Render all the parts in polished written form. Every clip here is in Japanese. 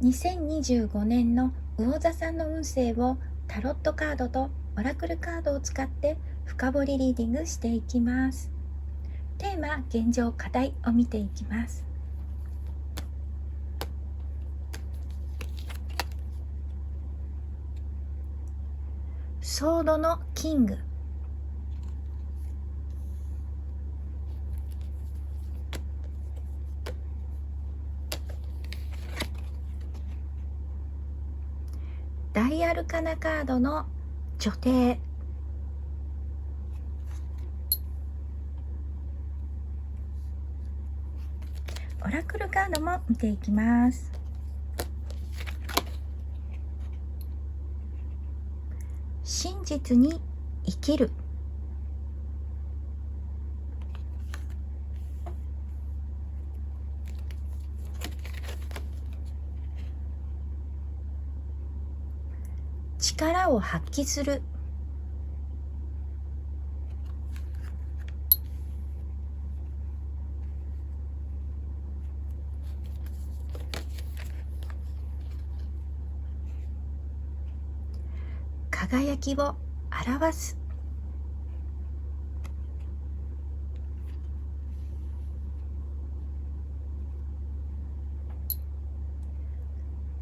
2025年の魚座さんの運勢をタロットカードとオラクルカードを使って深掘りリーディングしていきます。テーマ、現状、課題を見ていきます。ソードのキング、大アルカナカードの女帝、オラクルカードも見ていきます。真実に生きる、力を発揮する、輝きを表す、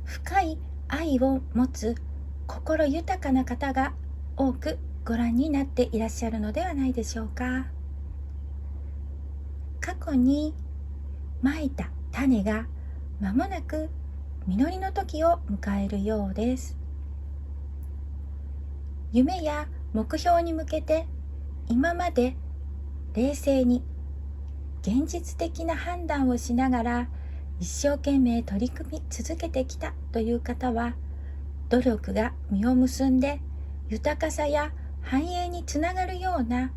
深い愛を持つ心豊かな方が多くご覧になっていらっしゃるのではないでしょうか。過去に蒔いた種が間もなく実りの時を迎えるようです。夢や目標に向けて今まで冷静に現実的な判断をしながら一生懸命取り組み続けてきたという方は、努力が実を結んで豊かさや繁栄につながるような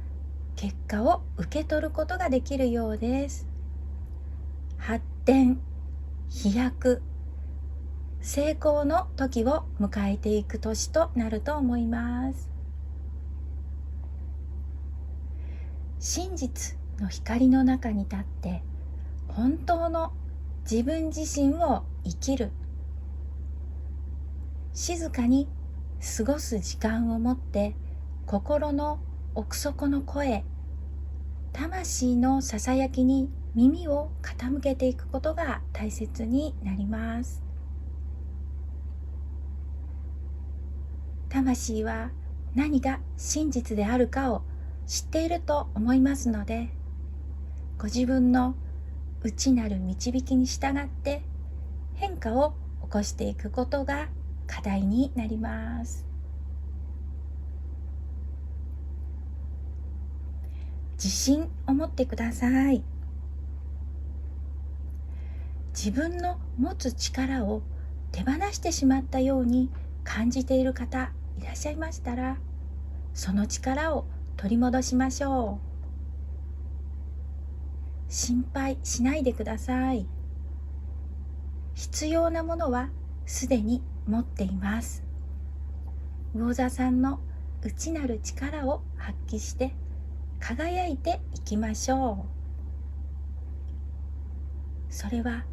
結果を受け取ることができるようです。発展、飛躍、成功の時を迎えていく年となると思います。真実の光の中に立って本当の自分自身を生きる、静かに過ごす時間を持って心の奥底の声、魂のささやきに耳を傾けていくことが大切になります。魂は何が真実であるかを知っていると思いますので、ご自分の内なる導きに従って変化を起こしていくことが課題になります。自信を持ってください。自分の持つ力を手放してしまったように感じている方いらっしゃいましたら、その力を取り戻しましょう。心配しないでください。必要なものはすでに持っています。魚座さんの内なる力を発揮して輝いていきましょう。それは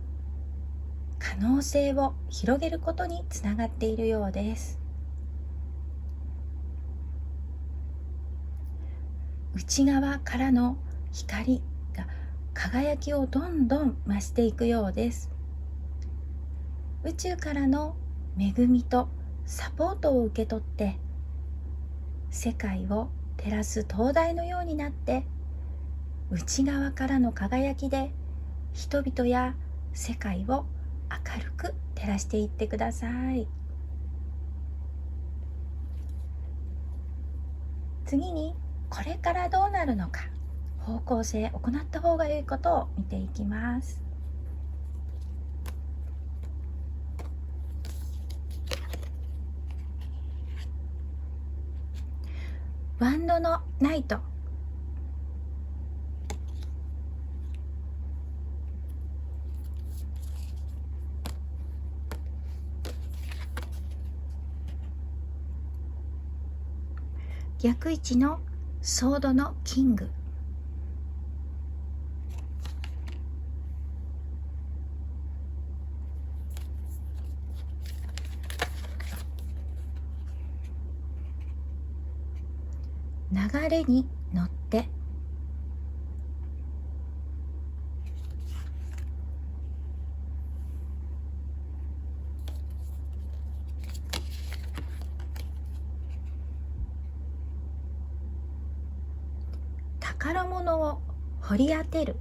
可能性を広げることにつながっているようです。内側からの光が輝きをどんどん増していくようです。宇宙からの恵みとサポートを受け取って世界を照らす灯台のようになって、内側からの輝きで人々や世界を明るく照らしていってください。次にこれからどうなるのか、方向性、行った方が良いことを見ていきます。ワンドのナイト、逆位置のソードのキング、流れに乗って宝物を掘り当てる。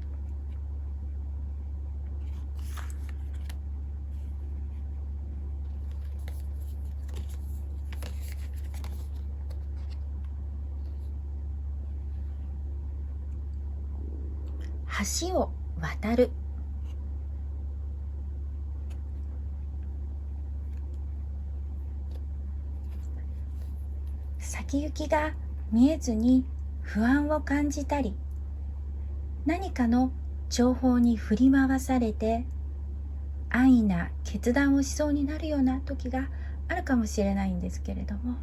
橋を渡る。先行きが見えずに不安を感じたり、何かの情報に振り回されて安易な決断をしそうになるような時があるかもしれないんですけれども、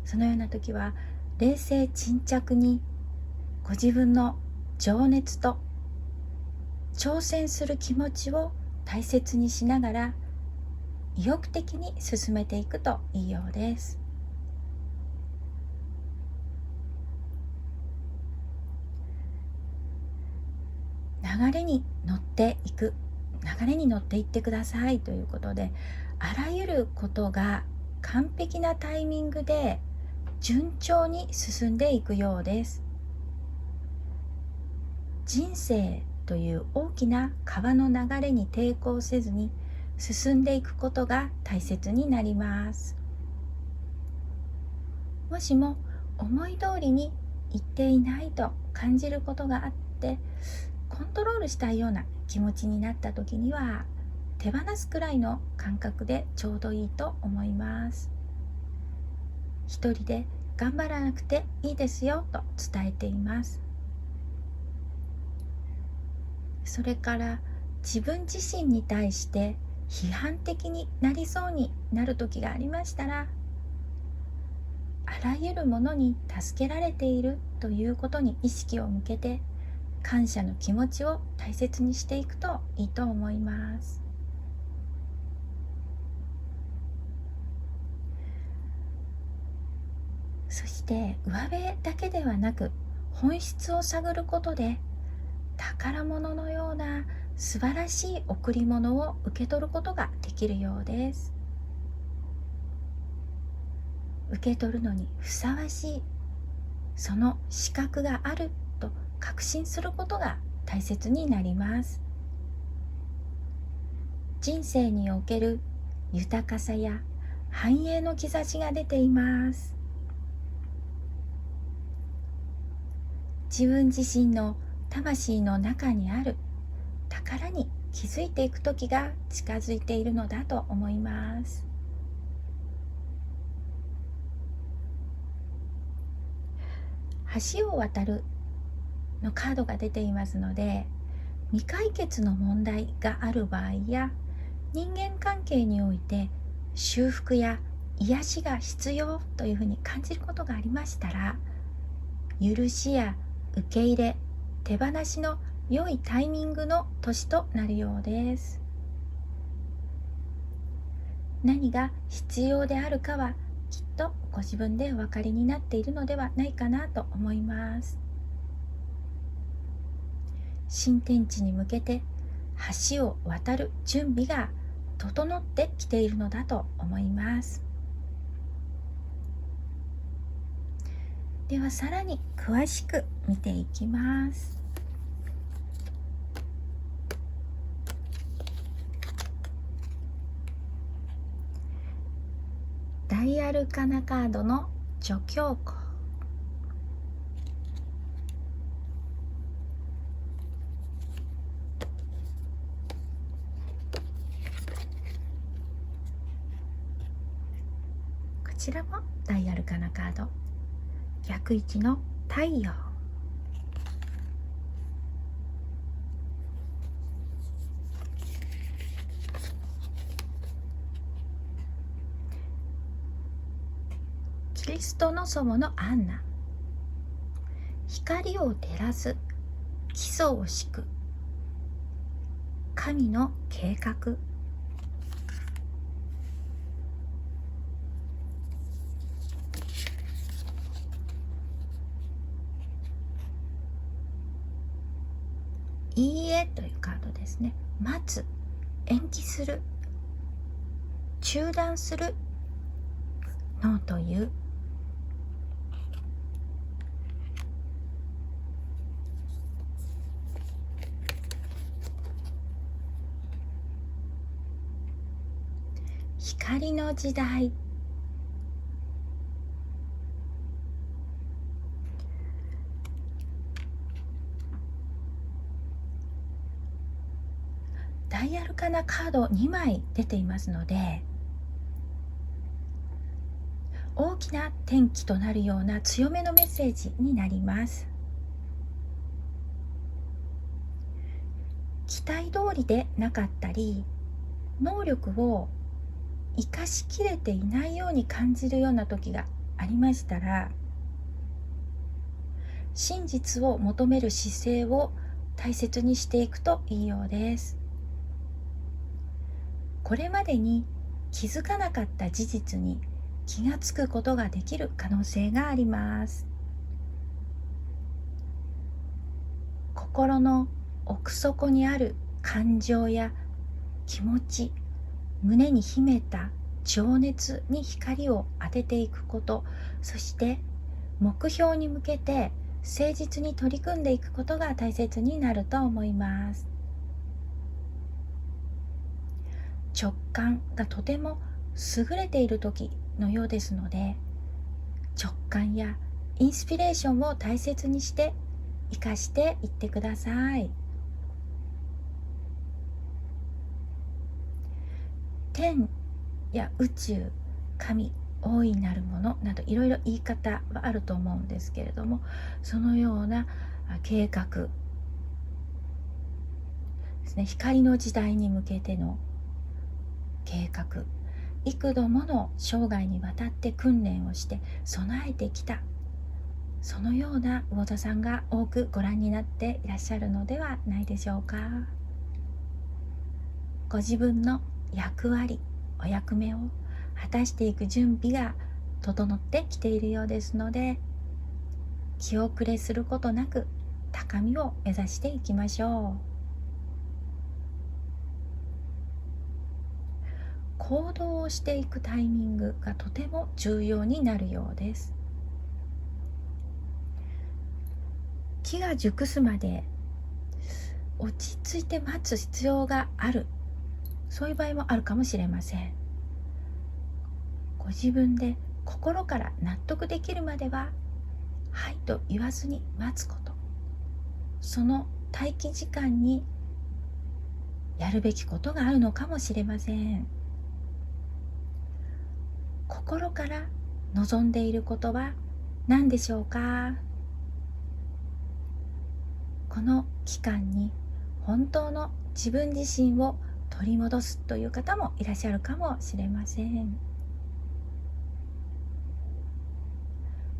そのような時は冷静沈着にご自分の情熱と挑戦する気持ちを大切にしながら意欲的に進めていくといいようです。流れに乗っていく、流れに乗っていってくださいということで、あらゆることが完璧なタイミングで順調に進んでいくようです。人生という大きな川の流れに抵抗せずに進んでいくことが大切になります。もしも思い通りにいっていないと感じることがあって、コントロールしたいような気持ちになった時には、手放すくらいの感覚でちょうどいいと思います。一人で頑張らなくていいですよと伝えています。それから自分自身に対して批判的になりそうになる時がありましたら、あらゆるものに助けられているということに意識を向けて、感謝の気持ちを大切にしていくといいと思います。そして上辺だけではなく、本質を探ることで宝物のような素晴らしい贈り物を受け取ることができるようです。受け取るのにふさわしい、その資格があると確信することが大切になります。人生における豊かさや繁栄の兆しが出ています。自分自身の魂の中にある宝に気づいていく時が近づいているのだと思います。橋を渡るのカードが出ていますので、未解決の問題がある場合や、人間関係において修復や癒しが必要というふうに感じることがありましたら、許しや受け入れ、手放しの良いタイミングの年となるようです。何が必要であるかはきっとご自分でお分かりになっているのではないかなと思います。新天地に向けて橋を渡る準備が整ってきているのだと思います。ではさらに詳しく見ていきます。大アルカナカードの助教項。こちらも大アルカナカード、逆位置の太陽。キリストの祖母のアンナ。光を照らす、基礎を敷く、神の計画。いいえというカードですね。待つ、延期する、中断する、ノーという光の時代。ダイアルカナカード2枚出ていますので、大きな転機となるような強めのメッセージになります。期待通りでなかったり、能力を生かしきれていないように感じるような時がありましたら、真実を求める姿勢を大切にしていくといいようです。これまでに気づかなかった事実に気がつくことができる可能性があります。心の奥底にある感情や気持ち、胸に秘めた情熱に光を当てていくこと、そして目標に向けて誠実に取り組んでいくことが大切になると思います。直感がとても優れている時のようですので、直感やインスピレーションを大切にして生かしていってください。天や宇宙、神、大いなるものなどいろいろ言い方はあると思うんですけれども、そのような計画ですね。光の時代に向けての計画、幾度もの生涯にわたって訓練をして備えてきた、そのような魚座さんが多くご覧になっていらっしゃるのではないでしょうか。ご自分の役割、お役目を果たしていく準備が整ってきているようですので、気遅れすることなく高みを目指していきましょう。行動をしていくタイミングがとても重要になるようです。木が熟すまで落ち着いて待つ必要がある、そういう場合もあるかもしれません。ご自分で心から納得できるまでははいと言わずに待つこと、その待機時間にやるべきことがあるのかもしれません。心から望んでいることは何でしょうか。この期間に本当の自分自身を取り戻すという方もいらっしゃるかもしれません。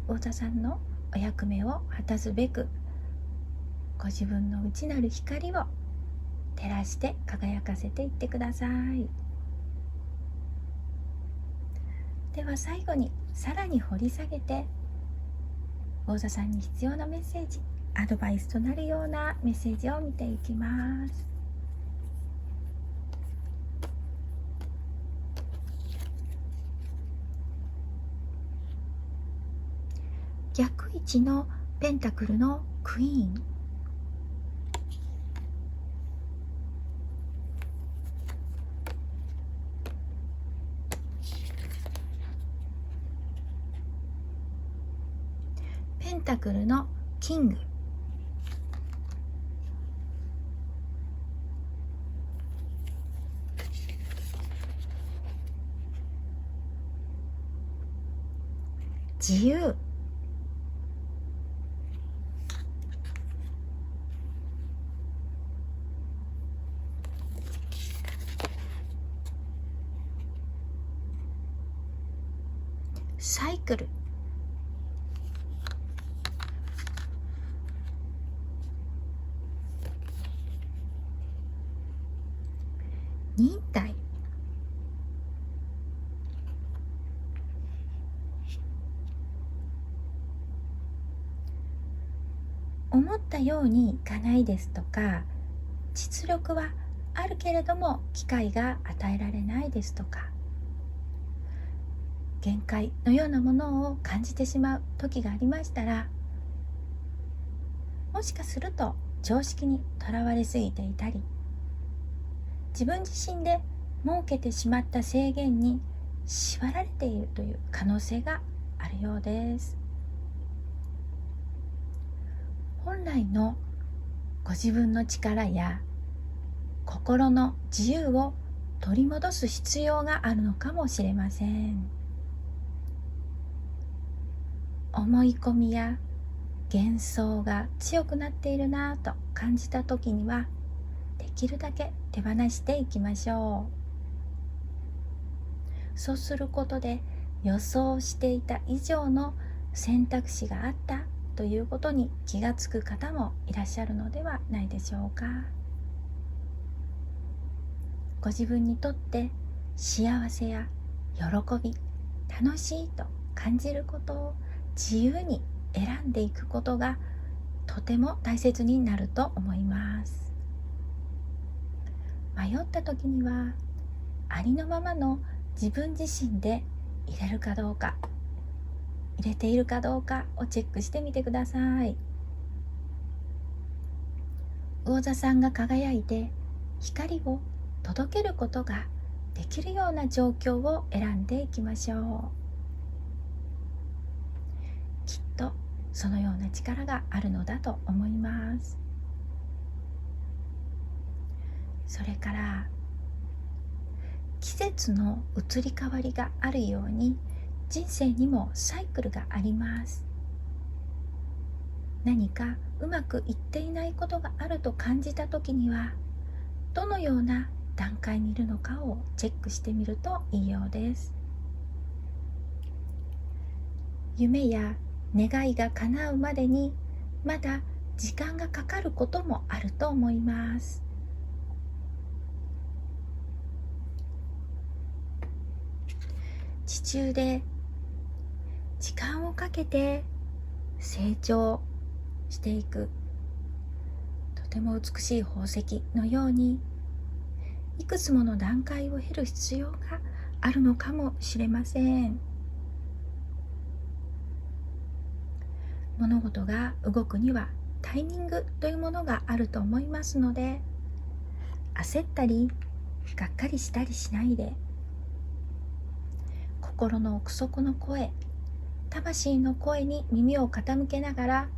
魚座さんのお役目を果たすべく、ご自分の内なる光を照らして輝かせていってください。では最後にさらに掘り下げて、魚座さんに必要なメッセージ、アドバイスとなるようなメッセージを見ていきます。逆位置のペンタクルのクイーン、ペンタクルのキング、自由、サイクル、忍耐、思ったようにいかないですとか、実力はあるけれども機会が与えられないですとか、限界のようなものを感じてしまう時がありましたら、もしかすると常識にとらわれすぎていたり、自分自身で設けてしまった制限に縛られているという可能性があるようです。本来のご自分の力や心の自由を取り戻す必要があるのかもしれません。思い込みや幻想が強くなっているなぁと感じた時には、できるだけ手放していきましょう。そうすることで予想していた以上の選択肢があったということに気がつく方もいらっしゃるのではないでしょうか。ご自分にとって幸せや喜び、楽しいと感じることを自由に選んでいくことがとても大切になると思います。迷った時には、ありのままの自分自身で入れるかどうか、入れているかどうかをチェックしてみてください。魚座さんが輝いて光を届けることができるような状況を選んでいきましょう。きっとそのような力があるのだと思います。それから季節の移り変わりがあるように、人生にもサイクルがあります。何かうまくいっていないことがあると感じた時には、どのような段階にいるのかをチェックしてみるといいようです。夢や願いが叶うまでにまだ時間がかかることもあると思います。地中で時間をかけて成長していく、とても美しい宝石のように、いくつもの段階を経る必要があるのかもしれません。物事が動くにはタイミングというものがあると思いますので、焦ったりがっかりしたりしないで、心の奥底の声、魂の声に耳を傾けながら、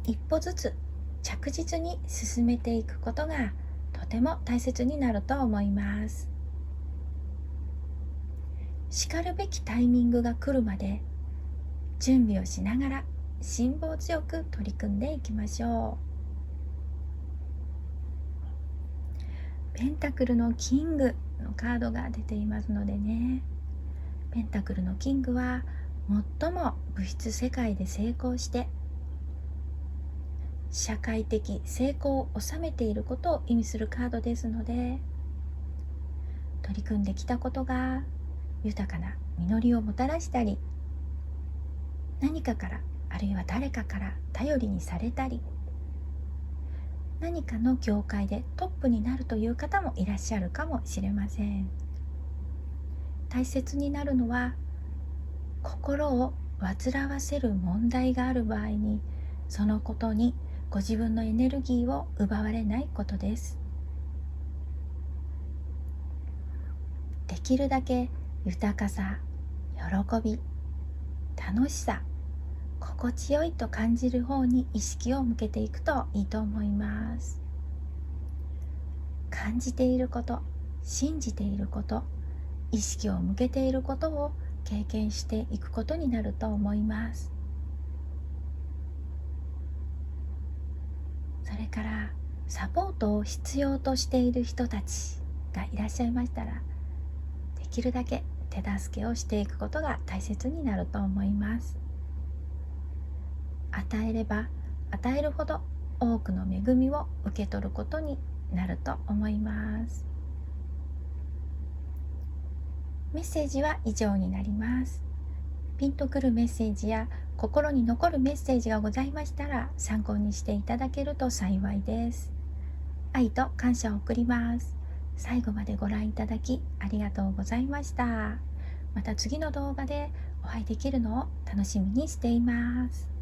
一歩ずつ着実に進めていくことがとても大切になると思います。しかるべきタイミングが来るまで準備をしながら辛抱強く取り組んでいきましょう。ペンタクルのキングのカードが出ていますのでね、ペンタクルのキングは最も物質世界で成功して社会的成功を収めていることを意味するカードですので、取り組んできたことが豊かな実りをもたらしたり、何かからあるいは誰かから頼りにされたり、何かの業界でトップになるという方もいらっしゃるかもしれません。大切になるのは、心を煩わせる問題がある場合に、そのことにご自分のエネルギーを奪われないことです。できるだけ豊かさ、喜び、楽しさ、心地よいと感じる方に意識を向けていくといいと思います。感じていること、信じていること、意識を向けていることを経験していくことになると思います。それからサポートを必要としている人たちがいらっしゃいましたら、できるだけ手助けをしていくことが大切になると思います。与えれば与えるほど多くの恵みを受け取ることになると思います。メッセージは以上になります。ピンとくるメッセージや心に残るメッセージがございましたら、参考にしていただけると幸いです。愛と感謝を送ります。最後までご覧いただきありがとうございました。また次の動画でお会いできるのを楽しみにしています。